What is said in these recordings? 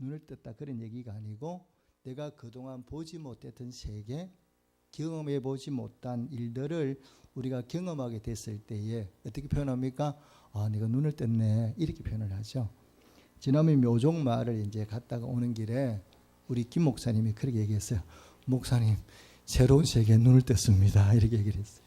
눈을 떴다 그런 얘기가 아니고 내가 그동안 보지 못했던 세계, 경험해 보지 못한 일들을 우리가 경험하게 됐을 때에 어떻게 표현합니까? 아, 내가 눈을 떴네, 이렇게 표현을 하죠. 지난번 묘종마을을 이제 갔다가 오는 길에 우리 김 목사님이 그렇게 얘기했어요. 목사님, 새로운 세계에 눈을 떴습니다, 이렇게 얘기를 했어요.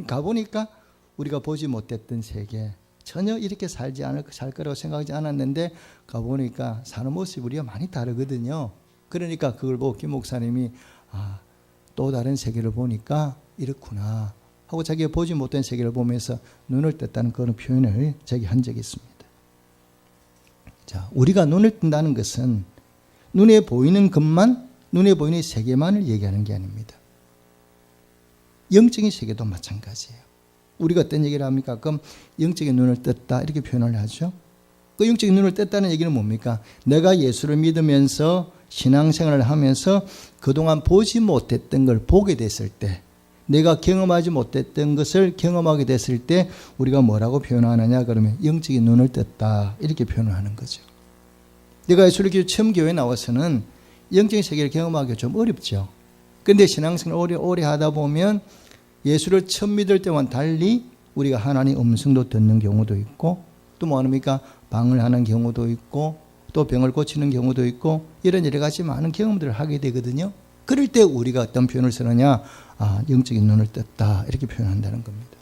가보니까 우리가 보지 못했던 세계, 전혀 이렇게 살 거라고 생각하지 않았는데 가보니까 사는 모습이 우리가 많이 다르거든요. 그러니까 그걸 보고 김 목사님이 아, 또 다른 세계를 보니까 이렇구나 하고 자기가 보지 못한 세계를 보면서 눈을 떴다는 그런 표현을 자기 한 적이 있습니다. 자, 우리가 눈을 뜬다는 것은 눈에 보이는 것만, 눈에 보이는 세계만을 얘기하는 게 아닙니다. 영적인 세계도 마찬가지예요. 우리가 어떤 얘기를 합니까? 그럼 영적인 눈을 떴다 이렇게 표현을 하죠. 그 영적인 눈을 떴다는 얘기는 뭡니까? 내가 예수를 믿으면서 신앙생활을 하면서 그동안 보지 못했던 걸 보게 됐을 때, 내가 경험하지 못했던 것을 경험하게 됐을 때 우리가 뭐라고 표현하느냐 그러면 영적인 눈을 떴다 이렇게 표현을 하는 거죠. 내가 예수를 믿고 처음 교회에 나와서는 영적인 세계를 경험하기가 좀 어렵죠. 그런데 신앙생활을 오래 하다 보면 예수를 처음 믿을 때와는 달리 우리가 하나님의 음성도 듣는 경우도 있고 또 뭐합니까? 방을 하는 경우도 있고 또 병을 고치는 경우도 있고 이런 여러 가지 많은 경험들을 하게 되거든요. 그럴 때 우리가 어떤 표현을 쓰느냐? 아, 영적인 눈을 떴다 이렇게 표현한다는 겁니다.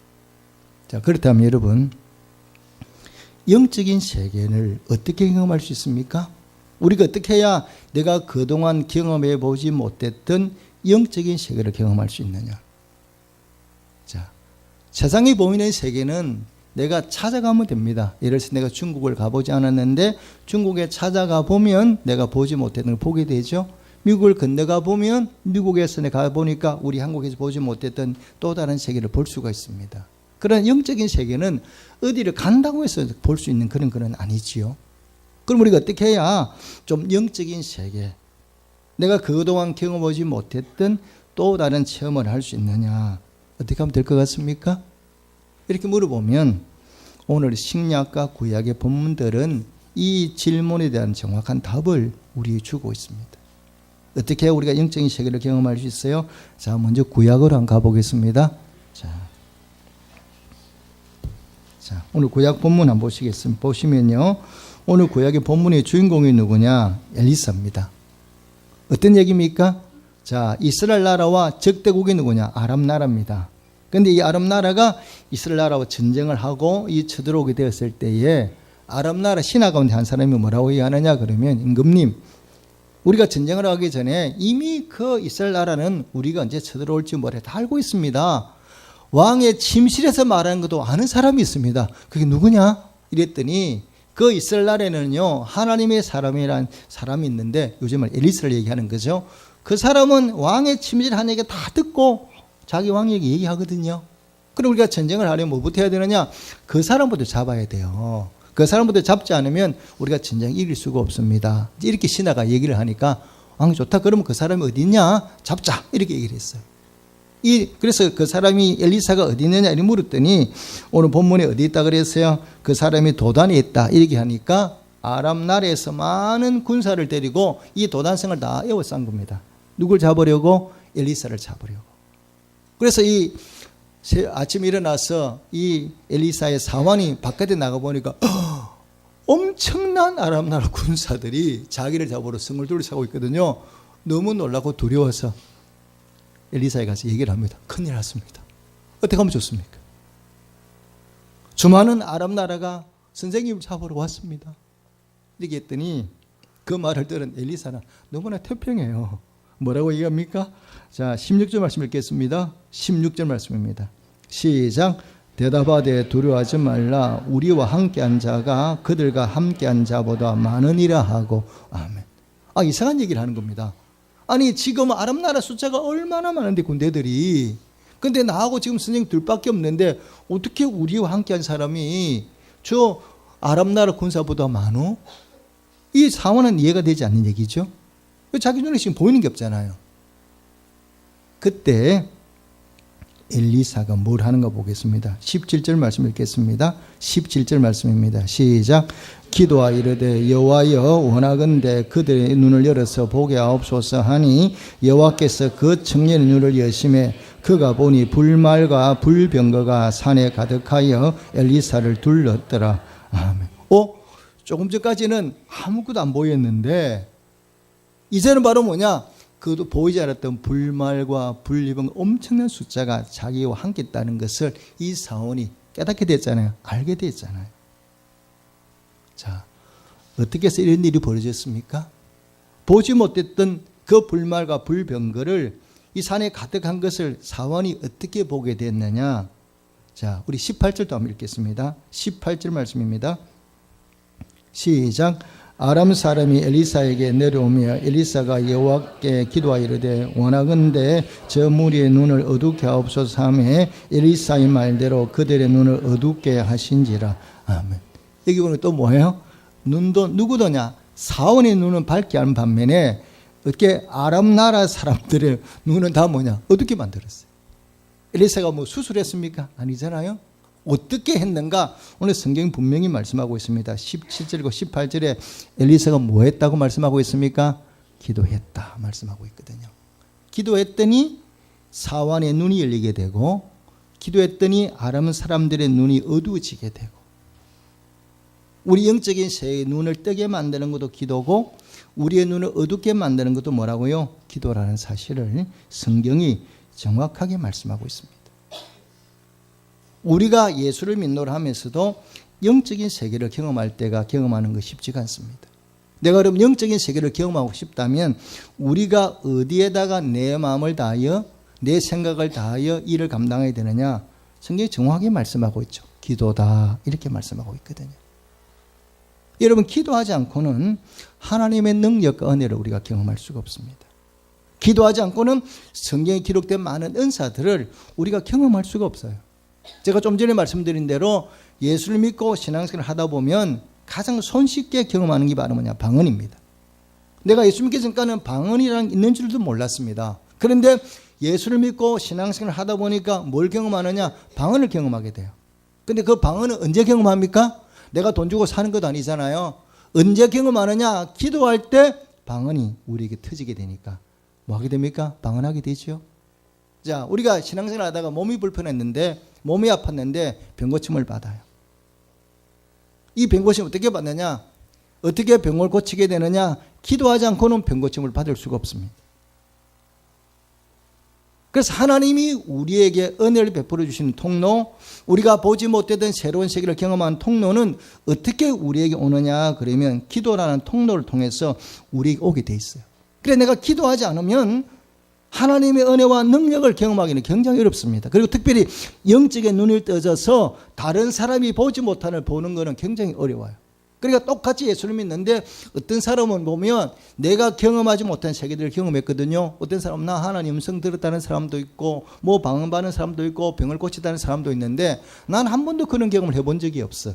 자, 그렇다면 여러분, 영적인 세계를 어떻게 경험할 수 있습니까? 우리가 어떻게 해야 내가 그동안 경험해 보지 못했던 영적인 세계를 경험할 수 있느냐? 자, 세상에 보이는 세계는 내가 찾아가면 됩니다. 예를 들어서 내가 중국을 가보지 않았는데 중국에 찾아가 보면 내가 보지 못했던 걸 보게 되죠. 미국을 건너가 보면 미국에서 내가 가보니까 우리 한국에서 보지 못했던 또 다른 세계를 볼 수가 있습니다. 그런 영적인 세계는 어디를 간다고 해서 볼 수 있는 그런 건 아니지요. 그럼 우리가 어떻게 해야 좀 영적인 세계, 내가 그동안 경험하지 못했던 또 다른 체험을 할 수 있느냐? 어떻게 하면 될 것 같습니까? 이렇게 물어보면 오늘 신약과 구약의 본문들은 이 질문에 대한 정확한 답을 우리에게 주고 있습니다. 어떻게 우리가 영적인 세계를 경험할 수 있어요? 자, 먼저 구약으로 한번 가보겠습니다. 자, 오늘 구약 본문 한번 보시겠습니다. 보시면요, 오늘 구약의 본문의 주인공이 누구냐? 엘리사입니다. 어떤 얘기입니까? 자, 이스라엘 나라와 적대국이 누구냐? 아람 나라입니다. 그런데 이 아람 나라가 이스라엘 나라와 전쟁을 하고 이 쳐들어오게 되었을 때에 아람 나라 신하 가운데 한 사람이 뭐라고 얘기하느냐 그러면, 임금님, 우리가 전쟁을 하기 전에 이미 그 이스라엘 나라는 우리가 언제 쳐들어올지 뭐래 다 알고 있습니다. 왕의 침실에서 말하는 것도 아는 사람이 있습니다. 그게 누구냐? 이랬더니 그 이스라엘 나라에는요, 하나님의 사람이란 사람이 있는데 요즘은 엘리사를 얘기하는 거죠. 그 사람은 왕의 침실 한 얘기 다 듣고 자기 왕에게 얘기하거든요. 그럼 우리가 전쟁을 하려면 뭐부터 해야 되느냐? 그 사람부터 잡아야 돼요. 그 사람부터 잡지 않으면 우리가 전쟁 이길 수가 없습니다. 이렇게 신하가 얘기를 하니까 왕이 좋다. 그러면 그 사람이 어디 있냐? 잡자. 이렇게 얘기를 했어요. 그래서 그 사람이 엘리사가 어디 있느냐 이렇게 물었더니 오늘 본문에 어디 있다 그랬어요? 그 사람이 도단에 있다 이렇게 하니까 아람 나라에서 많은 군사를 데리고 이 도단성을 다 에워싼 겁니다. 누굴 잡으려고? 엘리사를 잡으려고. 그래서 아침에 일어나서 이 엘리사의 사환이 바깥에 나가보니까 엄청난 아람 나라 군사들이 자기를 잡으러 성을 둘러싸고 있거든요. 너무 놀라고 두려워서 엘리사에 가서 얘기를 합니다. 큰일 났습니다. 어떻게 하면 좋습니까? 수많은 아람 나라가 선생님을 잡으러 왔습니다. 이렇게 했더니 그 말을 들은 엘리사는 너무나 태평해요. 뭐라고 얘기합니까? 자, 16절 말씀 읽겠습니다. 16절 말씀입니다. 시작. 대답하되 두려워하지 말라. 우리와 함께한 자가 그들과 함께한 자보다 많으니라 하고. 아멘. 아, 이상한 얘기를 하는 겁니다. 아니, 지금 아람 나라 숫자가 얼마나 많은데 군대들이. 근데 나하고 지금 선생님 둘밖에 없는데 어떻게 우리와 함께한 사람이 저 아람 나라 군사보다 많어? 이 상황은 이해가 되지 않는 얘기죠. 자기 눈에 지금 보이는 게 없잖아요. 그때 엘리사가 뭘 하는가 보겠습니다. 17절 말씀 읽겠습니다. 17절 말씀입니다. 시작. 기도하 이르되 여호와여 원하건대 그들의 눈을 열어서 보게 하옵소서 하니 여호와께서 그 청년의 눈을 여심해 그가 보니 불말과 불병거가 산에 가득하여 엘리사를 둘렀더라. 아멘. 조금 전까지는 아무것도 안 보였는데 이제는 바로 뭐냐? 그도 보이지 않았던 불말과 불병 엄청난 숫자가 자기와 함께 있다는 것을 이 사원이 깨닫게 됐잖아요. 알게 됐잖아요. 자, 어떻게 해서 이런 일이 벌어졌습니까? 보지 못했던 그 불말과 불병거를 이 산에 가득한 것을 사원이 어떻게 보게 됐느냐? 자, 우리 18절도 한번 읽겠습니다. 18절 말씀입니다. 시작. 아람 사람이 엘리사에게 내려오며 엘리사가 여호와께 기도하여 이르되 원하건대 저 무리의 눈을 어둡게 하옵소서 하며 엘리사의 말대로 그들의 눈을 어둡게 하신지라. 아멘. 여기 보면 또 뭐예요? 눈도 누구더냐? 사원의 눈은 밝게 하는 반면에 어떻게 아람 나라 사람들의 눈은 다 뭐냐? 어둡게 만들었어요. 엘리사가 뭐 수술했습니까? 아니잖아요. 어떻게 했는가? 오늘 성경이 분명히 말씀하고 있습니다. 17절과 18절에 엘리사가 뭐 했다고 말씀하고 있습니까? 기도했다 말씀하고 있거든요. 기도했더니 사원의 눈이 열리게 되고 기도했더니 아람 사람들의 눈이 어두워지게 되고 우리 영적인 세계의 눈을 뜨게 만드는 것도 기도고 우리의 눈을 어둡게 만드는 것도 뭐라고요? 기도라는 사실을 성경이 정확하게 말씀하고 있습니다. 우리가 예수를 믿노라 하면서도 영적인 세계를 경험할 때가 경험하는 것이 쉽지가 않습니다. 내가 그럼 영적인 세계를 경험하고 싶다면 우리가 어디에다가 내 마음을 다하여 내 생각을 다하여 일을 감당해야 되느냐? 성경이 정확하게 말씀하고 있죠. 기도다 이렇게 말씀하고 있거든요. 여러분 기도하지 않고는 하나님의 능력과 은혜를 우리가 경험할 수가 없습니다. 기도하지 않고는 성경에 기록된 많은 은사들을 우리가 경험할 수가 없어요. 제가 좀 전에 말씀드린 대로 예수를 믿고 신앙생활을 하다 보면 가장 손쉽게 경험하는 게 바로 뭐냐? 방언입니다. 내가 예수 믿기 전까지는 방언이라는 게 있는 줄도 몰랐습니다. 그런데 예수를 믿고 신앙생활을 하다 보니까 뭘 경험하느냐? 방언을 경험하게 돼요. 근데 그 방언은 언제 경험합니까? 내가 돈 주고 사는 것도 아니잖아요. 언제 경험하느냐? 기도할 때 방언이 우리에게 터지게 되니까 뭐 하게 됩니까? 방언하게 되죠. 자, 우리가 신앙생활 하다가 몸이 불편했는데 몸이 아팠는데 병고침을 받아요. 이 병고침 어떻게 받느냐? 어떻게 병을 고치게 되느냐? 기도하지 않고는 병고침을 받을 수가 없습니다. 그래서 하나님이 우리에게 은혜를 베풀어 주시는 통로, 우리가 보지 못했던 새로운 세계를 경험하는 통로는 어떻게 우리에게 오느냐? 그러면 기도라는 통로를 통해서 우리에게 오게 돼 있어요. 그래서 내가 기도하지 않으면 하나님의 은혜와 능력을 경험하기는 굉장히 어렵습니다. 그리고 특별히 영적인 눈을 떠져서 다른 사람이 보지 못하는 보는 것은 굉장히 어려워요. 그러니까 똑같이 예수를 믿는데 어떤 사람은 보면 내가 경험하지 못한 세계들을 경험했거든요. 어떤 사람은 나 하나님 음성 들었다는 사람도 있고 뭐 방언 받는 사람도 있고 병을 고치다는 사람도 있는데 난 한 번도 그런 경험을 해본 적이 없어.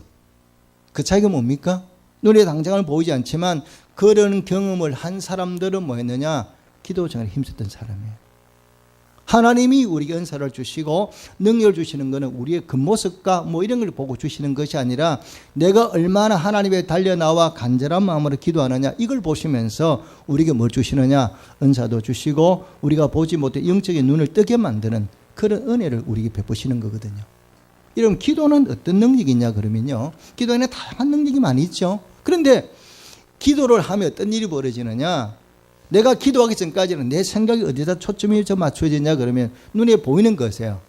그 차이가 뭡니까? 눈에 당장은 보이지 않지만 그런 경험을 한 사람들은 뭐 했느냐? 기도 생활에 힘썼던 사람이에요. 하나님이 우리에게 은사를 주시고 능력을 주시는 것은 우리의 겉모습과 뭐 이런 걸 보고 주시는 것이 아니라 내가 얼마나 하나님에 달려나와 간절한 마음으로 기도하느냐 이걸 보시면서 우리에게 뭘 주시느냐? 은사도 주시고 우리가 보지 못해 영적인 눈을 뜨게 만드는 그런 은혜를 우리에게 베푸시는 거거든요. 여러분 기도는 어떤 능력이 있냐 그러면요. 기도에는 다양한 능력이 많이 있죠. 그런데 기도를 하면 어떤 일이 벌어지느냐? 내가 기도하기 전까지는 내 생각이 어디다 초점이 맞춰지냐 그러면 눈에 보이는 것이에요.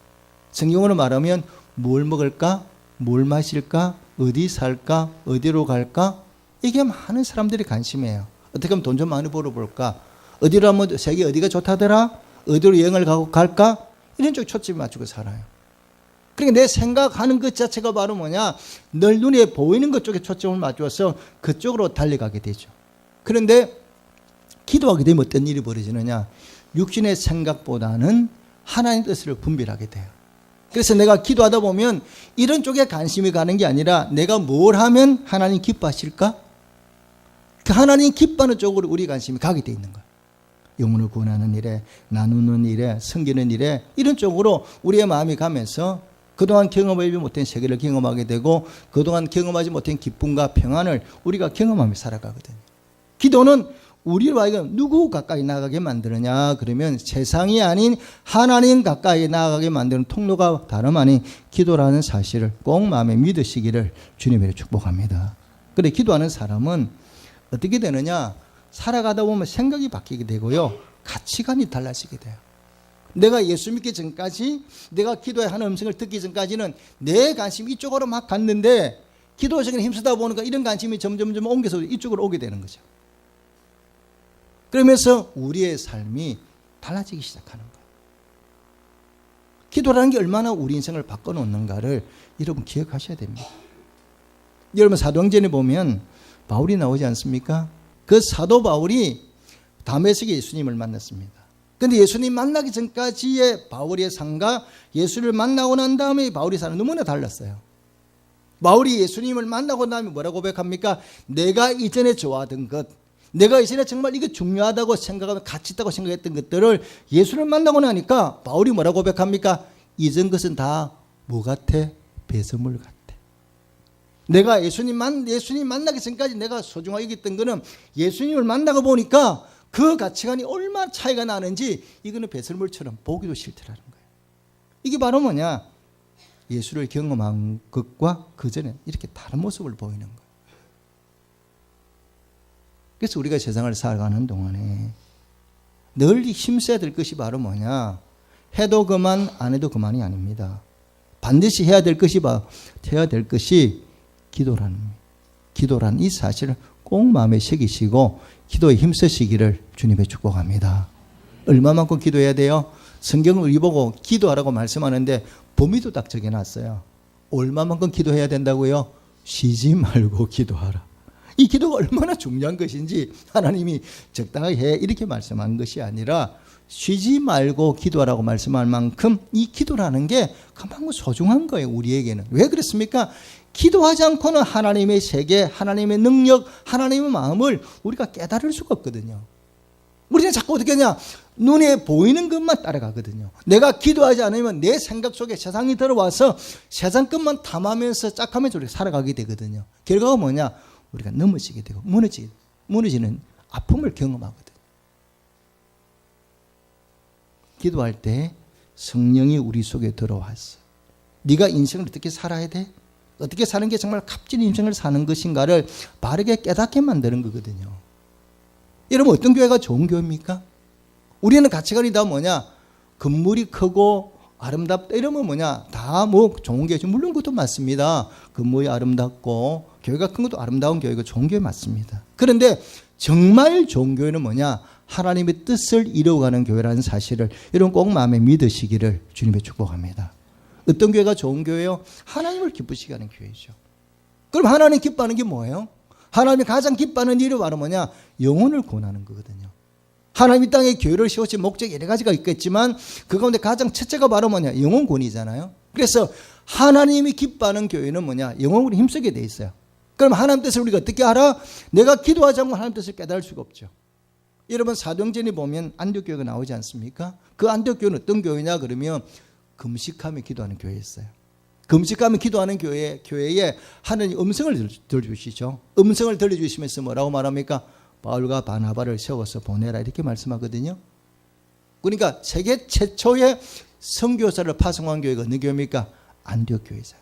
성경으로 말하면 뭘 먹을까? 뭘 마실까? 어디 살까? 어디로 갈까? 이게 많은 사람들이 관심이에요. 어떻게 하면 돈 좀 많이 벌어볼까? 어디로 하면 세계 어디가 좋다더라? 어디로 여행을 가고 갈까? 이런 쪽에 초점이 맞추고 살아요. 그러니까 내 생각하는 것 자체가 바로 뭐냐? 늘 눈에 보이는 것 쪽에 초점을 맞춰서 그쪽으로 달려가게 되죠. 그런데 기도하게 되면 어떤 일이 벌어지느냐? 육신의 생각보다는 하나님의 뜻을 분별하게 돼요. 그래서 내가 기도하다 보면 이런 쪽에 관심이 가는 게 아니라 내가 뭘 하면 하나님 기뻐하실까? 그 하나님 기뻐하는 쪽으로 우리 관심이 가게 돼 있는 거예요. 영혼을 구원하는 일에, 나누는 일에, 섬기는 일에 이런 쪽으로 우리의 마음이 가면서 그동안 경험하지 못한 세계를 경험하게 되고 그동안 경험하지 못한 기쁨과 평안을 우리가 경험하며 살아가거든요. 기도는 우리와 이거 누구 가까이 나가게 만드느냐 그러면 세상이 아닌 하나님 가까이 나가게 만드는 통로가 다름 아닌 기도라는 사실을 꼭 마음에 믿으시기를 주님으로 축복합니다. 그래 기도하는 사람은 어떻게 되느냐 살아가다 보면 생각이 바뀌게 되고요 가치관이 달라지게 돼요. 내가 예수 믿기 전까지 내가 기도의 하나님 음성을 듣기 전까지는 내 관심이 이쪽으로 막 갔는데 기도 시간에 힘쓰다 보니까 이런 관심이 점점 옮겨서 이쪽으로 오게 되는 거죠. 그러면서 우리의 삶이 달라지기 시작하는 거예요. 기도라는 게 얼마나 우리 인생을 바꿔놓는가를 여러분 기억하셔야 됩니다. 여러분 사도행전에 보면 바울이 나오지 않습니까? 그 사도 바울이 다메섹에 예수님을 만났습니다. 그런데 예수님 만나기 전까지의 바울의 삶과 예수를 만나고 난 다음에 바울의 삶은 너무나 달랐어요. 바울이 예수님을 만나고 나면 뭐라고 고백합니까? 내가 이전에 좋아하던 것, 내가 이전에 정말 이게 중요하다고 생각하고 가치 있다고 생각했던 것들을 예수를 만나고 나니까 바울이 뭐라고 고백합니까? 이전 것은 다 뭐 같아? 배설물 같아. 내가 예수님 만나기 전까지 내가 소중하게 여겼던 거는 예수님을 만나고 보니까 그 가치관이 얼마나 차이가 나는지 이거는 배설물처럼 보기도 싫더라는 거예요. 이게 바로 뭐냐? 예수를 경험한 것과 그전에 이렇게 다른 모습을 보이는 거예요. 그래서 우리가 세상을 살아가는 동안에 늘 힘써야 될 것이 바로 뭐냐? 해도 그만 안 해도 그만이 아닙니다. 반드시 해야 될 것이 기도라는 이 사실을 꼭 마음에 새기시고 기도에 힘쓰시기를 주님의 축복합니다. 얼마만큼 기도해야 돼요? 성경을 우리 보고 기도하라고 말씀하는데 범위도 딱 정해놨어요. 얼마만큼 기도해야 된다고요? 쉬지 말고 기도하라. 이 기도가 얼마나 중요한 것인지 하나님이 적당하게 해 이렇게 말씀한 것이 아니라 쉬지 말고 기도하라고 말씀할 만큼 이 기도라는 게 그만큼 소중한 거예요. 우리에게는. 왜 그렇습니까? 기도하지 않고는 하나님의 세계, 하나님의 능력, 하나님의 마음을 우리가 깨달을 수가 없거든요. 우리는 자꾸 어떻게 하냐? 눈에 보이는 것만 따라가거든요. 내가 기도하지 않으면 내 생각 속에 세상이 들어와서 세상 것만 탐하면서 짝하면서 우리가 살아가게 되거든요. 결과가 뭐냐? 우리가 넘어지게 되고 무너지는 아픔을 경험하거든요. 기도할 때 성령이 우리 속에 들어와서 네가 인생을 어떻게 살아야 돼? 어떻게 사는 게 정말 값진 인생을 사는 것인가를 바르게 깨닫게 만드는 거거든요. 여러분 어떤 교회가 좋은 교회입니까? 우리는 가치관이 다 뭐냐? 건물이 크고 아름답다 이러면 뭐냐? 다 뭐 좋은 교회죠. 물론 그것도 맞습니다. 건물이 아름답고 교회가 큰 것도 아름다운 교회가 좋은 교회 맞습니다. 그런데 정말 좋은 교회는 뭐냐? 하나님의 뜻을 이루어가는 교회라는 사실을 여러분 꼭 마음에 믿으시기를 주님의 축복합니다. 어떤 교회가 좋은 교회요? 하나님을 기쁘시게 하는 교회죠. 그럼 하나님 기뻐하는 게 뭐예요? 하나님이 가장 기뻐하는 일이 바로 뭐냐? 영혼을 구원하는 거거든요. 하나님 이 땅에 교회를 세우신 목적이 여러 가지가 있겠지만 그 가운데 가장 첫째가 바로 뭐냐? 영혼 구원이잖아요. 그래서 하나님이 기뻐하는 교회는 뭐냐? 영혼으로 힘쓰게 돼 있어요. 그럼 하나님 뜻을 우리가 어떻게 알아? 내가 기도하지 않고 하나님 뜻을 깨달을 수가 없죠. 여러분 사도행전에 보면 안디옥 교회가 나오지 않습니까? 그 안디옥 교회는 어떤 교회냐 그러면 금식하며 기도하는 교회였어요. 금식하며 기도하는 교회에 하나님 음성을 들려주시죠. 음성을 들려주시면서 뭐라고 말합니까? 바울과 바나바를 세워서 보내라 이렇게 말씀하거든요. 그러니까 세계 최초의 선교사를 파송한 교회가 어느 교회입니까? 안디옥 교회잖아요.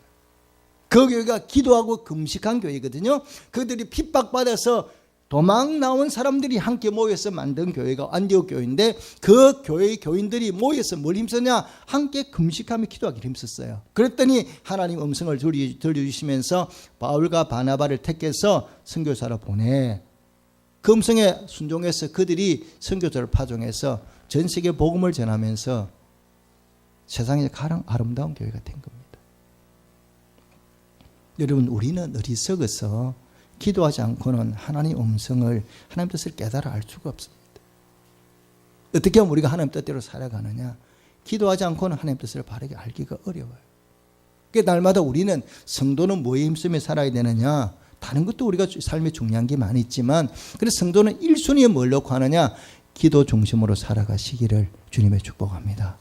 그 교회가 기도하고 금식한 교회거든요. 그들이 핍박받아서 도망 나온 사람들이 함께 모여서 만든 교회가 안디옥 교회인데 그 교회의 교인들이 모여서 뭘 힘쓰냐? 함께 금식하며 기도하기를 힘썼어요. 그랬더니 하나님 음성을 들려주시면서 바울과 바나바를 택해서 선교사로 보내. 그 음성에 순종해서 그들이 선교사를 파송해서 전 세계 복음을 전하면서 세상에 가장 아름다운 교회가 된 겁니다. 여러분 우리는 어리석어서 기도하지 않고는 하나님 음성을 하나님 뜻을 깨달아 알 수가 없습니다. 어떻게 하면 우리가 하나님 뜻대로 살아가느냐? 기도하지 않고는 하나님 뜻을 바르게 알기가 어려워요. 그러니까 날마다 우리는 성도는 뭐에 힘쓰며 살아야 되느냐? 다른 것도 우리가 삶에 중요한 게 많이 있지만 그래서 성도는 1순위에 뭘 놓고 하느냐? 기도 중심으로 살아가시기를 주님의 축복합니다.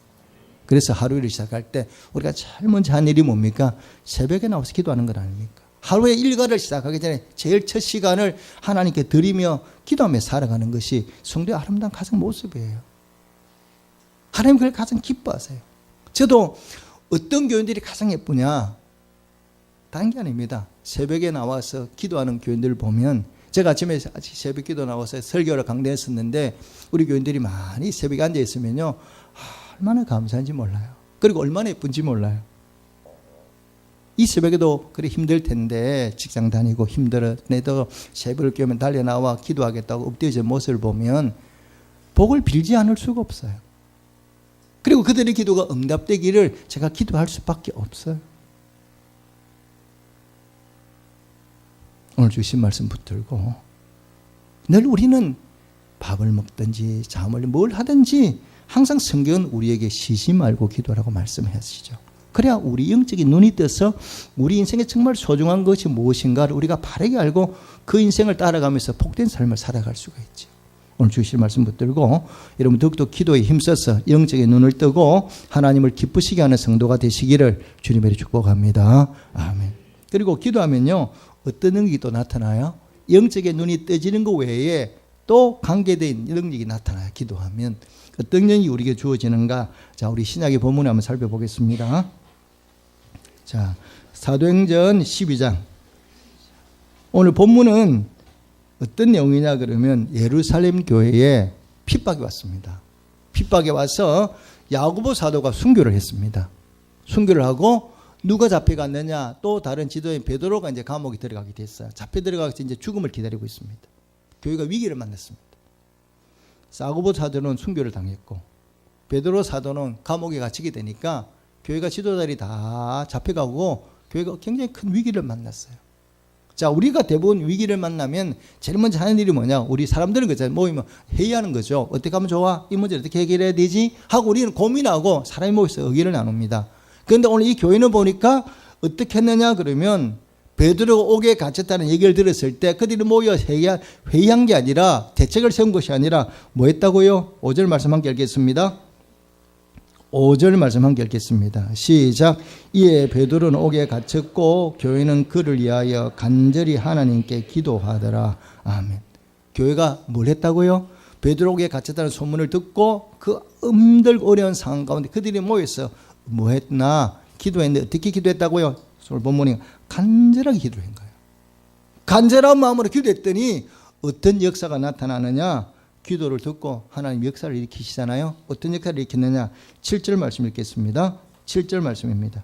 그래서 하루를 시작할 때 우리가 제일 먼저 한 일이 뭡니까? 새벽에 나와서 기도하는 것 아닙니까? 하루의 일과를 시작하기 전에 제일 첫 시간을 하나님께 드리며 기도하며 살아가는 것이 성도의 아름다운 가정 모습이에요. 하나님 그걸 가장 기뻐하세요. 저도 어떤 교인들이 가장 예쁘냐? 다른 게 아닙니다. 새벽에 나와서 기도하는 교인들을 보면, 제가 아침에 새벽 기도 나와서 설교를 강대했었는데 우리 교인들이 많이 새벽에 앉아 있으면요, 얼마나 감사한지 몰라요. 그리고 얼마나 예쁜지 몰라요. 이 새벽에도 그래 힘들 텐데 직장 다니고 힘들어 내도 새벽을 깨우면 달려 나와 기도하겠다고 엎드려진 모습을 보면 복을 빌지 않을 수가 없어요. 그리고 그들의 기도가 응답되기를 제가 기도할 수밖에 없어요. 오늘 주신 말씀 붙들고 늘 우리는 밥을 먹든지 잠을 뭘 하든지 항상 성경은 우리에게 쉬지 말고 기도하라고 말씀하시죠. 그래야 우리 영적인 눈이 떠서 우리 인생에 정말 소중한 것이 무엇인가를 우리가 바르게 알고 그 인생을 따라가면서 복된 삶을 살아갈 수가 있죠. 오늘 주실 말씀 붙들고 여러분 더욱더 기도에 힘써서 영적인 눈을 뜨고 하나님을 기쁘시게 하는 성도가 되시기를 주님의 축복합니다. 아멘. 그리고 기도하면요, 어떤 능력이 또 나타나요? 영적인 눈이 떠지는 것 외에 또 관계된 능력이 나타나요. 기도하면 어떤 능력이 우리에게 주어지는가? 자, 우리 신약의 본문을 한번 살펴보겠습니다. 자, 사도행전 12장. 오늘 본문은 어떤 내용이냐 그러면 예루살렘 교회에 핍박이 왔습니다. 핍박이 와서 야고보 사도가 순교를 했습니다. 순교를 하고 누가 잡혀갔느냐? 또 다른 지도인 베드로가 이제 감옥에 들어가게 됐어요. 잡혀 들어가서 이제 죽음을 기다리고 있습니다. 교회가 위기를 만났습니다. 야고보 사도는 순교를 당했고 베드로 사도는 감옥에 갇히게 되니까 교회가 지도자들이 다 잡혀가고 교회가 굉장히 큰 위기를 만났어요. 자, 우리가 대부분 위기를 만나면 제일 먼저 하는 일이 뭐냐? 우리 사람들은 그잖아요. 모이면 회의하는 거죠. 어떻게 하면 좋아? 이 문제를 어떻게 해결해야 되지? 하고 우리는 고민하고 사람이 모여서 의견을 나눕니다. 그런데 오늘 이 교회는 보니까 어떻게 했느냐 그러면 베드로가 옥에 갇혔다는 얘기를 들었을 때 그들이 모여 회의한 게 아니라 대책을 세운 것이 아니라 뭐 했다고요? 5절 말씀 함께 읽겠습니다. 5절 말씀 함께 읽겠습니다. 시작. 이에 베드로는 옥에 갇혔고 교회는 그를 위하여 간절히 하나님께 기도하더라. 아멘. 교회가 뭘 했다고요? 베드로 옥에 갇혔다는 소문을 듣고 그 힘들고 어려운 상황 가운데 그들이 모여서 뭐 했나? 기도했는데 어떻게 기도했다고요? 오늘 본문이 간절하게 기도한 거예요. 간절한 마음으로 기도했더니 어떤 역사가 나타나느냐? 기도를 듣고 하나님 역사를 일으키시잖아요. 어떤 역사를 일으켰느냐? 7절 말씀 읽겠습니다. 7절 말씀입니다.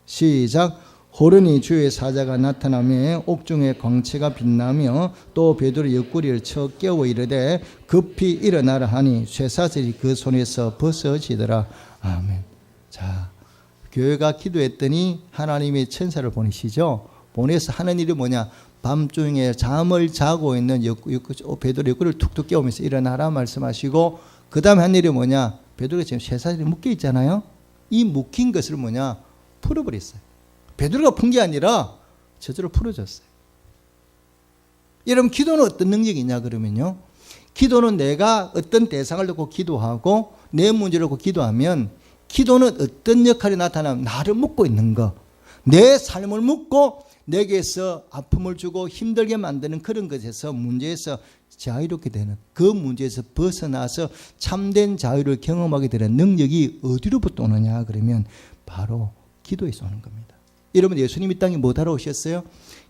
시작. 호련히 주의 사자가 나타나며 옥중에 광채가 빛나며 또 베드로 옆구리를 쳐 깨워 이르되 급히 일어나라 하니 쇠사슬이 그 손에서 벗어지더라. 아멘. 자, 교회가 기도했더니 하나님의 천사를 보내시죠. 보내서 하는 일이 뭐냐? 밤중에 잠을 자고 있는 베드로 옆구리를 툭툭 깨우면서 일어나라 말씀하시고, 그 다음에 한 일이 뭐냐? 베드로가 지금 쇠사슬이 묶여 있잖아요. 이 묶인 것을 뭐냐? 풀어버렸어요. 베드로가 푼 게 아니라 저절로 풀어졌어요. 여러분, 기도는 어떤 능력이 있냐 그러면요, 기도는 내가 어떤 대상을 놓고 기도하고 내 문제를 놓고 기도하면, 기도는 어떤 역할이 나타나면 나를 묶고 있는 거, 내 삶을 묶고 내게서 아픔을 주고 힘들게 만드는 그런 것에서, 문제에서 자유롭게 되는, 그 문제에서 벗어나서 참된 자유를 경험하게 되는 능력이 어디로부터 오느냐 그러면 바로 기도에서 오는 겁니다. 여러분, 예수님 이 땅에 뭐 하러 오셨어요?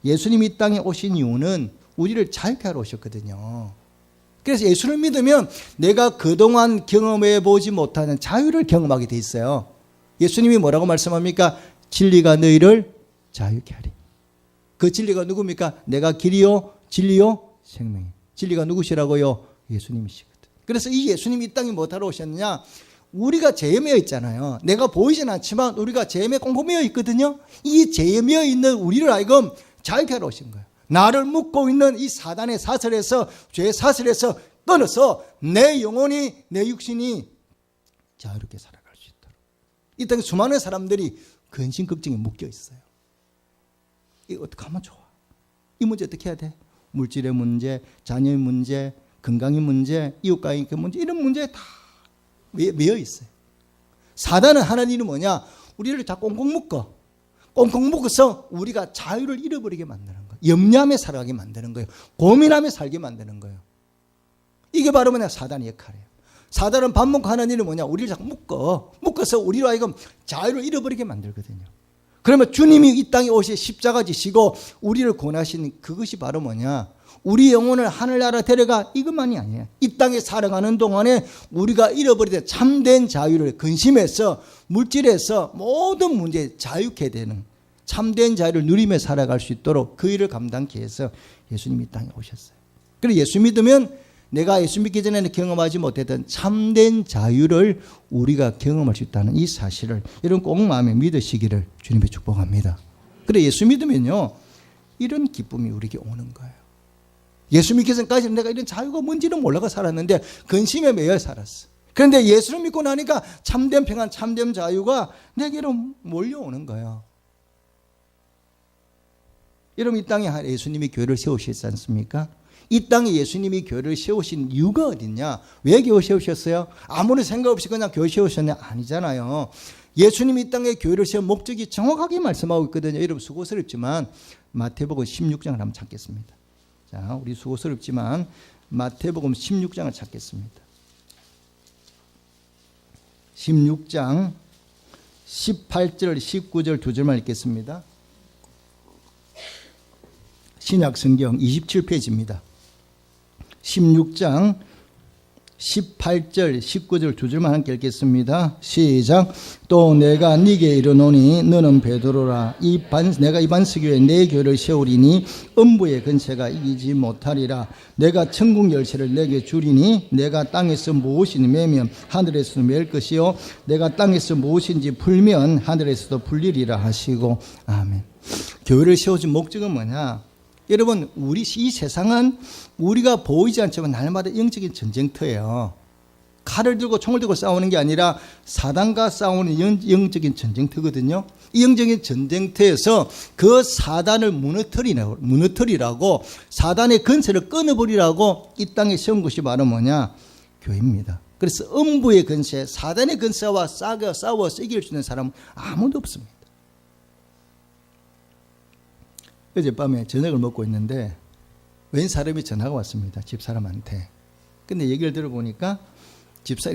예수님 이 땅에 오신 이유는 우리를 자유케 하러 오셨거든요. 그래서 예수를 믿으면 내가 그동안 경험해 보지 못하는 자유를 경험하게 돼 있어요. 예수님이 뭐라고 말씀합니까? 진리가 너희를 자유케 하리. 그 진리가 누굽니까? 내가 길이요 진리요 생명이. 진리가 누구시라고요? 예수님이시거든. 그래서 이 예수님이 이 땅에 뭐 하러 오셨느냐? 우리가 죄에 매여 있잖아요. 내가 보이진 않지만 우리가 죄에 꽁꽁 매여 있거든요. 이 죄에 매여 있는 우리를 하여금 자유케 하러 오신 거예요. 나를 묶고 있는 이 사단의 사슬에서, 죄의 사슬에서 끊어서 내 영혼이, 내 육신이 자유롭게 살아갈 수 있도록. 이 땅에 수많은 사람들이 근심 걱정에 묶여 있어요. 이거 어떻게 하면 좋아? 이 문제 어떻게 해야 돼? 물질의 문제, 자녀의 문제, 건강의 문제, 이웃과의 문제, 이런 문제에 다 매여 있어요. 사단은 하는 일이 뭐냐? 우리를 다 꽁꽁 묶어. 꽁꽁 묶어서 우리가 자유를 잃어버리게 만드는 거예요. 염려하며 살아가게 만드는 거예요. 고민하며 살게 만드는 거예요. 이게 바로 뭐냐? 사단의 역할이에요. 사단은 밥 먹고 하는 일이 뭐냐? 우리를 자꾸 묶어서 우리로 하여금 자유를 잃어버리게 만들거든요. 그러면 주님이 이 땅에 오시 십자가 지시고 우리를 구원하신 그것이 바로 뭐냐? 우리 영혼을 하늘나라 데려가 이것만이 아니에요. 이 땅에 살아가는 동안에 우리가 잃어버리던 참된 자유를 근심해서 물질에서 모든 문제에 자유케 되는 참된 자유를 누리며 살아갈 수 있도록 그 일을 감당케 해서 예수님이 이 땅에 오셨어요. 그리고 예수 믿으면 내가 예수 믿기 전에는 경험하지 못했던 참된 자유를 우리가 경험할 수 있다는 이 사실을 여러분 꼭 마음에 믿으시기를 주님의 축복합니다. 그래 예수 믿으면요 이런 기쁨이 우리에게 오는 거예요. 예수 믿기 전까지는 내가 이런 자유가 뭔지는 몰라가 살았는데 근심에 매여 살았어. 그런데 예수를 믿고 나니까 참된 평안, 참된 자유가 내게로 몰려오는 거예요. 여러분 이 땅에 예수님이 교회를 세우셨지 않습니까? 이 땅에 예수님이 교회를 세우신 이유가 어딨냐? 왜 교회 세우셨어요? 아무런 생각 없이 그냥 교회 세우셨냐? 아니잖아요. 예수님이 이 땅에 교회를 세운 목적이 정확하게 말씀하고 있거든요. 여러분 수고스럽지만 마태복음 16장을 한번 찾겠습니다. 자, 우리 수고스럽지만 마태복음 16장을 찾겠습니다. 16장 18절 19절 두 절만 읽겠습니다. 신약성경 27페이지입니다. 16장 18절 19절 두 절만 함께 읽겠습니다. 시작. 또 내가 네게 이르노니 너는 베드로라. 내가 이 반석 위에 내 교회를 세우리니 음부의 근세가 이기지 못하리라. 내가 천국 열쇠를 내게 주리니 내가 땅에서 무엇이니 매면 하늘에서도 맬 것이요 내가 땅에서 무엇인지 풀면 하늘에서도 풀리리라 하시고 아멘. 교회를 세워준 목적은 뭐냐? 여러분 이 세상은 우리가 보이지 않지만 날마다 영적인 전쟁터예요. 칼을 들고 총을 들고 싸우는 게 아니라 사단과 싸우는 영적인 전쟁터거든요. 이 영적인 전쟁터에서 그 사단을 무너뜨리라고 사단의 근세를 끊어버리라고 이 땅에 세운 것이 바로 뭐냐? 교회입니다. 그래서 음부의 근세, 사단의 근세와 싸워서 이길 수 있는 사람은 아무도 없습니다. 어젯밤에 저녁을 먹고 있는데 웬 사람이 전화가 왔습니다. 집사람한테. 근데 얘기를 들어보니까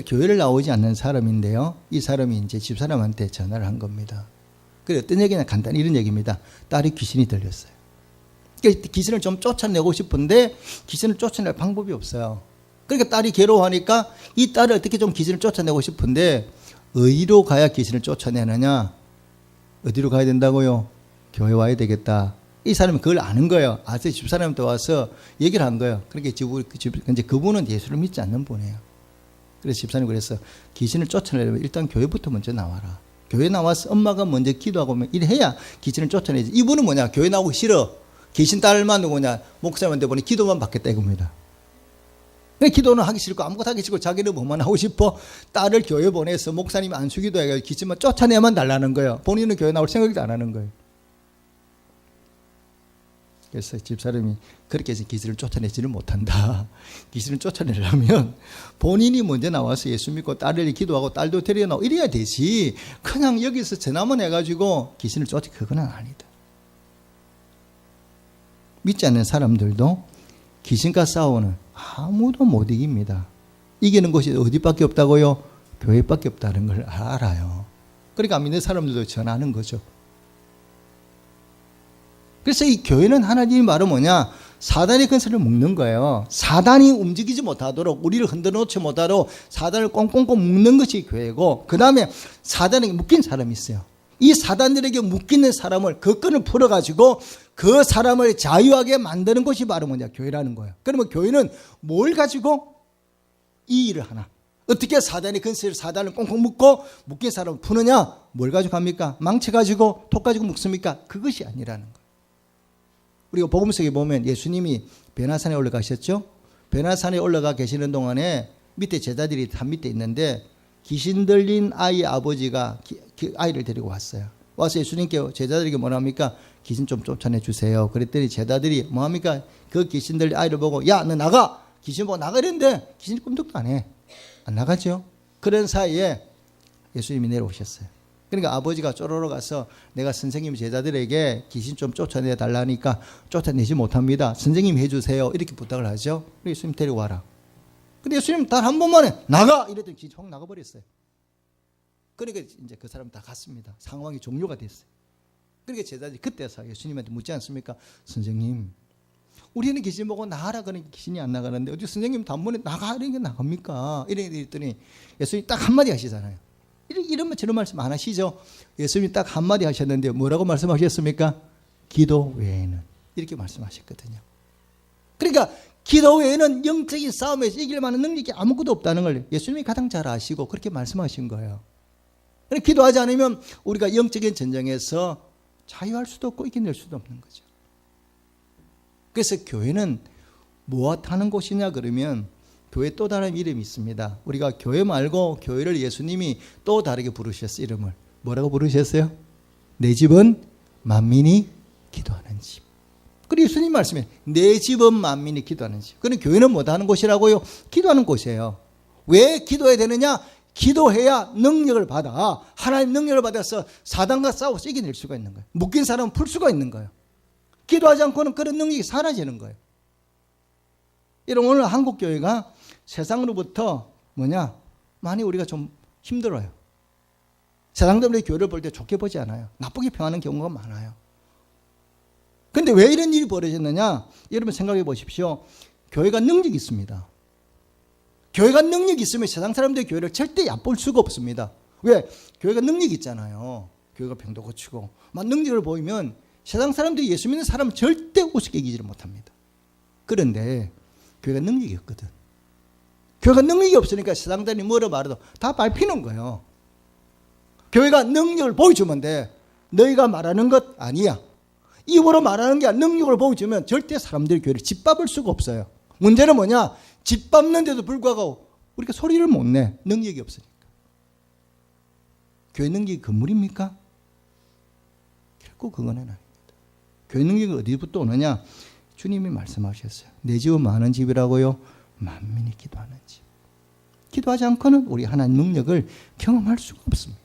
교회를 나오지 않는 사람인데요. 이 사람이 이제 집사람한테 전화를 한 겁니다. 그래 어떤 얘기냐? 간단히 이런 얘기입니다. 딸이 귀신이 들렸어요. 그러니까 귀신을 좀 쫓아내고 싶은데 귀신을 쫓아낼 방법이 없어요. 그러니까 딸이 괴로워하니까 이 딸을 어떻게 좀 귀신을 쫓아내고 싶은데 어디로 가야 귀신을 쫓아내느냐? 어디로 가야 된다고요? 교회 와야 되겠다. 이 사람은 그걸 아는 거예요. 아서 집사람한테 와서 얘기를 한 거예요. 그러니까 이제 그분은 예수를 믿지 않는 분이에요. 그래서 집사님이 그래서 귀신을 쫓아내려면 일단 교회부터 먼저 나와라. 교회 나와서 엄마가 먼저 기도하고 이래야 귀신을 쫓아내지. 이분은 뭐냐? 교회 나오기 싫어. 귀신 딸만 누구냐? 목사님한테 보니 기도만 받겠다 이겁니다. 기도는 하기 싫고 아무것도 하기 싫고 자기는 뭐만 하고 싶어? 딸을 교회 보내서 목사님이 안수기도 해가지고 귀신만 쫓아내만 달라는 거예요. 본인은 교회 나올 생각도 안 하는 거예요. 그래서 집사람이 그렇게 해서 귀신을 쫓아내지를 못한다. 귀신을 쫓아내려면 본인이 먼저 나와서 예수 믿고 딸을 기도하고 딸도 데려나오고 이래야 되지. 그냥 여기서 전화만 해가지고 귀신을 쫓아 그건 아니다. 믿지 않는 사람들도 귀신과 싸우는 아무도 못 이깁니다. 이기는 곳이 어디밖에 없다고요? 교회밖에 없다는 걸 알아요. 그러니까 안 믿는 사람들도 전하는 거죠. 그래서 이 교회는 하나님이 바로 뭐냐? 사단의 근세를 묶는 거예요. 사단이 움직이지 못하도록 우리를 흔들어 놓지 못하도록 사단을 꽁꽁꽁 묶는 것이 교회고 그 다음에 사단에게 묶인 사람이 있어요. 이 사단들에게 묶이는 사람을 그 끈을 풀어가지고 그 사람을 자유하게 만드는 것이 바로 뭐냐? 교회라는 거예요. 그러면 교회는 뭘 가지고 이 일을 하나? 어떻게 사단의 근세를 사단을 꽁꽁 묶고 묶인 사람을 푸느냐? 뭘 가지고 합니까? 망치 가지고 톱 가지고 묶습니까? 그것이 아니라는 거예요. 우리가 복음 속에 보면 예수님이 베나산에 올라가셨죠. 베나산에 올라가 계시는 동안에 밑에 제자들이 다 밑에 있는데 귀신 들린 아이의 아버지가 아이를 데리고 왔어요. 와서 예수님께 제자들에게 뭐라 합니까? 귀신 좀 쫓아내 주세요. 그랬더니 제자들이 뭐 합니까? 그 귀신 들린 아이를 보고 야 너 나가. 귀신 보고 나가랬는데 귀신이 꿈쩍도 안 해. 안 나가죠. 그런 사이에 예수님이 내려오셨어요. 그러니까 아버지가 쪼로로 가서 내가 선생님 제자들에게 귀신 좀 쫓아내 달라니까 쫓아내지 못합니다. 선생님 해주세요. 이렇게 부탁을 하죠. 예수님 데려와라. 근데 예수님 단 한 번만에 나가! 이랬더니 귀신 확 나가버렸어요. 그러니까 이제 그 사람 다 갔습니다. 상황이 종료가 됐어요. 그러니까 제자들이 그때서 예수님한테 묻지 않습니까? 선생님, 우리는 귀신 보고 나가라 그러니까 귀신이 안 나가는데 어디 선생님 단번에 나가 이러니까 나갑니까? 이랬더니 예수님이 딱 한마디 하시잖아요. 이런 저런 말씀 안 하시죠? 예수님이 딱 한마디 하셨는데 뭐라고 말씀하셨습니까? 기도 외에는. 이렇게 말씀하셨거든요. 그러니까 기도 외에는 영적인 싸움에서 이길 만한 능력이 아무것도 없다는 걸 예수님이 가장 잘 아시고 그렇게 말씀하신 거예요. 기도하지 않으면 우리가 영적인 전쟁에서 자유할 수도 없고 이겨낼 수도 없는 거죠. 그래서 교회는 무엇 하는 곳이냐 그러면 교회 또 다른 이름이 있습니다. 우리가 교회 말고 교회를 예수님이 또 다르게 부르셨어요. 이름을 뭐라고 부르셨어요? 내 집은 만민이 기도하는 집. 그리고 예수님 말씀에 내 집은 만민이 기도하는 집. 그럼 교회는 뭐 하는 곳이라고요? 기도하는 곳이에요. 왜 기도해야 되느냐? 기도해야 능력을 받아. 하나님 능력을 받아서 사단과 싸워서 이겨낼 수가 있는 거예요. 묶인 사람은 풀 수가 있는 거예요. 기도하지 않고는 그런 능력이 사라지는 거예요. 여러분, 오늘 한국 교회가 세상으로부터 많이 우리가 좀 힘들어요. 세상들이 교회를 볼 때 좋게 보지 않아요. 나쁘게 평하는 경우가 많아요. 그런데 왜 이런 일이 벌어졌느냐? 여러분 생각해 보십시오. 교회가 능력이 있습니다. 교회가 능력이 있으면 세상 사람들의 교회를 절대 얕볼 수가 없습니다. 왜? 교회가 능력이 있잖아요. 교회가 병도 고치고 막 능력을 보이면 세상 사람들이 예수 믿는 사람은 절대 우습게 여기지를 못합니다. 그런데 교회가 능력이 없거든. 교회가 능력이 없으니까 세상 사람이 뭐라 말해도 다 밟히는 거예요. 교회가 능력을 보여주면 돼. 너희가 말하는 것 아니야. 입으로 말하는 게 아니라 능력을 보여주면 절대 사람들이 교회를 짓밟을 수가 없어요. 문제는 뭐냐? 짓밟는데도 불구하고 우리가 소리를 못 내. 능력이 없으니까. 교회 능력이 건물입니까? 결코 그거는 아닙니다. 교회 능력이 어디부터 오느냐? 주님이 말씀하셨어요. 내 집은 많은 집이라고요. 만민이 기도하는 집. 기도하지 않고는 우리 하나님 능력을 경험할 수가 없습니다.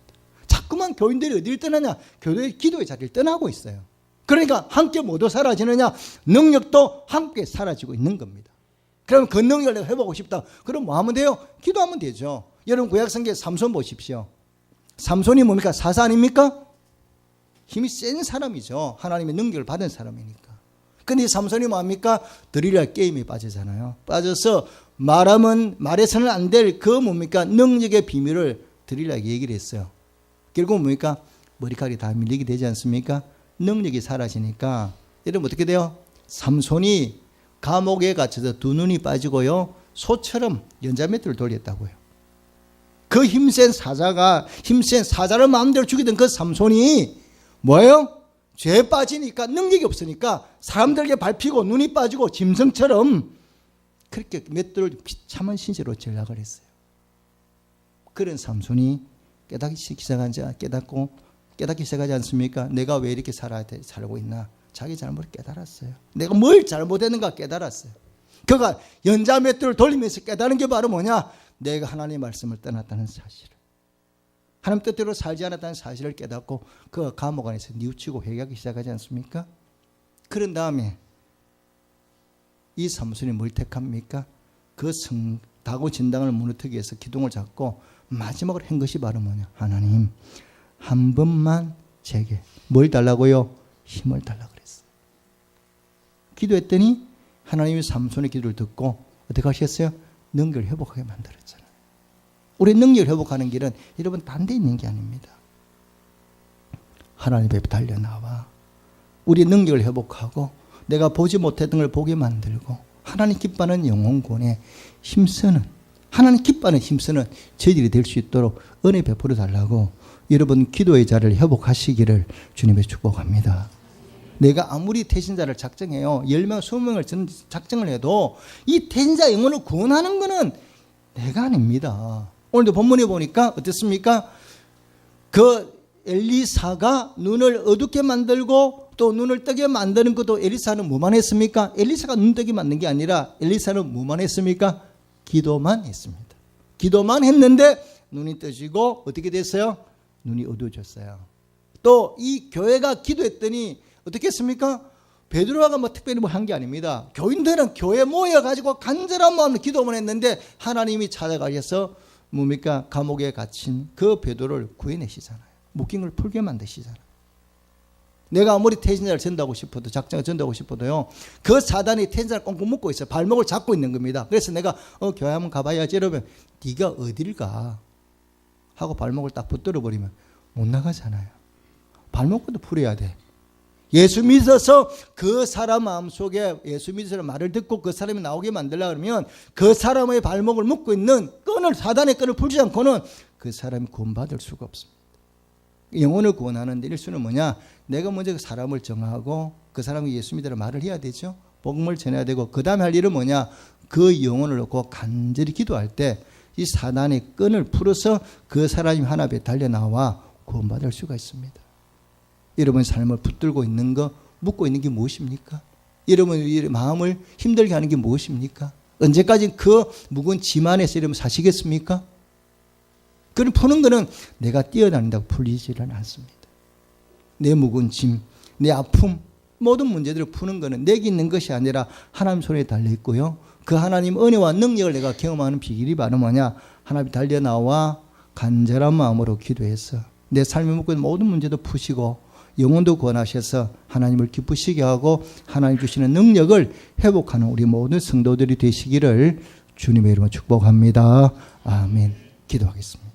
자꾸만 교인들이 어디를 떠나냐? 교회의 기도의 자리를 떠나고 있어요. 그러니까 함께 모두 사라지느냐? 능력도 함께 사라지고 있는 겁니다. 그럼 그 능력을 내가 해보고 싶다. 그럼 뭐 하면 돼요? 기도하면 되죠. 여러분 구약성경 삼손 보십시오. 삼손이 뭡니까? 사사 아닙니까? 힘이 센 사람이죠. 하나님의 능력을 받은 사람이니까. 근데 이 삼손이 뭡니까? 드릴라 게임에 빠지잖아요. 빠져서 말해서는 안 될 그 뭡니까? 능력의 비밀을 드릴라에게 얘기를 했어요. 결국 뭡니까? 머리카락이 다 밀리게 되지 않습니까? 능력이 사라지니까 여러분 어떻게 돼요? 삼손이 감옥에 갇혀서 두 눈이 빠지고요. 소처럼 연자맷돌을 돌렸다고요. 그 힘센 사자를 마음대로 죽이던 그 삼손이 뭐예요? 죄에 빠지니까 능력이 없으니까 사람들에게 밟히고 눈이 빠지고 짐승처럼 그렇게 맷돌을 비참한 신세로 전락을 했어요. 그런 삼손이 깨닫기 시작하지 않습니까? 내가 왜 이렇게 살고 있나? 자기 잘못을 깨달았어요. 내가 뭘 잘못했는가 깨달았어요. 그가 연자맷돌을 돌리면서 깨달은 게 바로 뭐냐? 내가 하나님의 말씀을 떠났다는 사실을. 하나님 뜻대로 살지 않았다는 사실을 깨닫고 그가 감옥 안에서 뉘우치고 회개하기 시작하지 않습니까? 그런 다음에 이 삼손이 뭘 택합니까? 그 다고 진당을 무너뜨리기 위해서 기둥을 잡고 마지막으로 한 것이 바로 뭐냐? 하나님 한 번만 제게 뭘 달라고요? 힘을 달라고 그랬어요. 기도했더니 하나님이 삼손의 기도를 듣고 어떻게 하셨어요? 능력을 회복하게 만들었잖아요. 우리 능력을 회복하는 길은 여러분 딴 데 있는 게 아닙니다. 하나님 앞에 달려나와 우리 능력을 회복하고 내가 보지 못했던 걸 보게 만들고 하나님 기뻐하는 영혼군에 힘쓰는 하나님 기뻐하는 힘쓰는 저희들이 될 수 있도록 은혜 베풀어 달라고 여러분 기도의 자리를 회복하시기를 주님의 축복합니다. 내가 아무리 태신자를 작정해요. 10명, 20명을 작정을 해도 이 태신자 영혼을 구원하는 것은 내가 아닙니다. 오늘도 본문에 보니까 어떻습니까? 그 엘리사가 눈을 어둡게 만들고 또 눈을 뜨게 만드는 것도 엘리사는 뭐만 했습니까? 엘리사가 눈 뜨게 만든 게 아니라 엘리사는 뭐만 했습니까? 기도만 했습니다. 기도만 했는데 눈이 떠지고 어떻게 됐어요? 눈이 어두워졌어요. 또 이 교회가 기도했더니 어떻게 했습니까? 베드로가 뭐 특별히 뭐 한 게 아닙니다. 교인들은 교회 모여가지고 간절한 마음으로 기도만 했는데 하나님이 찾아가셔서 뭡니까? 감옥에 갇힌 그 베드로를 구해내시잖아요. 묶인 걸 풀게 만드시잖아요. 내가 아무리 태진자를 전도하고 싶어도, 작정을 전도하고 싶어도요, 그 사단이 태진자를 꽁꽁 묶고 있어요. 발목을 잡고 있는 겁니다. 그래서 내가 교회 한번 가봐야지 이러면 네가 어딜 가? 하고 발목을 딱 붙들어 버리면 못 나가잖아요. 발목부터 풀어야 돼. 예수 믿어서 그 사람 마음속에 예수 믿으라는 말을 듣고 그 사람이 나오게 만들려고 하면 그 사람의 발목을 묶고 있는 끈을, 사단의 끈을 풀지 않고는 그 사람이 구원받을 수가 없습니다. 영혼을 구원하는데 일수는 뭐냐? 내가 먼저 그 사람을 정하고 그 사람이 예수 믿으라는 말을 해야 되죠. 복음을 전해야 되고 그 다음에 할 일은 뭐냐? 그 영혼을 놓고 간절히 기도할 때 이 사단의 끈을 풀어서 그 사람이 하나 앞에 달려나와 구원받을 수가 있습니다. 여러분 삶을 붙들고 있는 거, 묶고 있는 게 무엇입니까? 여러분 마음을 힘들게 하는 게 무엇입니까? 언제까지 그 무거운 짐 안에서 여러분 사시겠습니까? 그걸 푸는 거는 내가 뛰어다닌다고 풀리지는 않습니다. 내 무거운 짐, 내 아픔, 모든 문제들을 푸는 거는 내게 있는 것이 아니라 하나님 손에 달려 있고요. 그 하나님 은혜와 능력을 내가 경험하는 비결이 바로 뭐냐? 하나님 달려 나와 간절한 마음으로 기도해서 내 삶에 묻고 있는 모든 문제도 푸시고 영혼도 구원하셔서 하나님을 기쁘시게 하고 하나님 주시는 능력을 회복하는 우리 모든 성도들이 되시기를 주님의 이름으로 축복합니다. 아멘. 기도하겠습니다.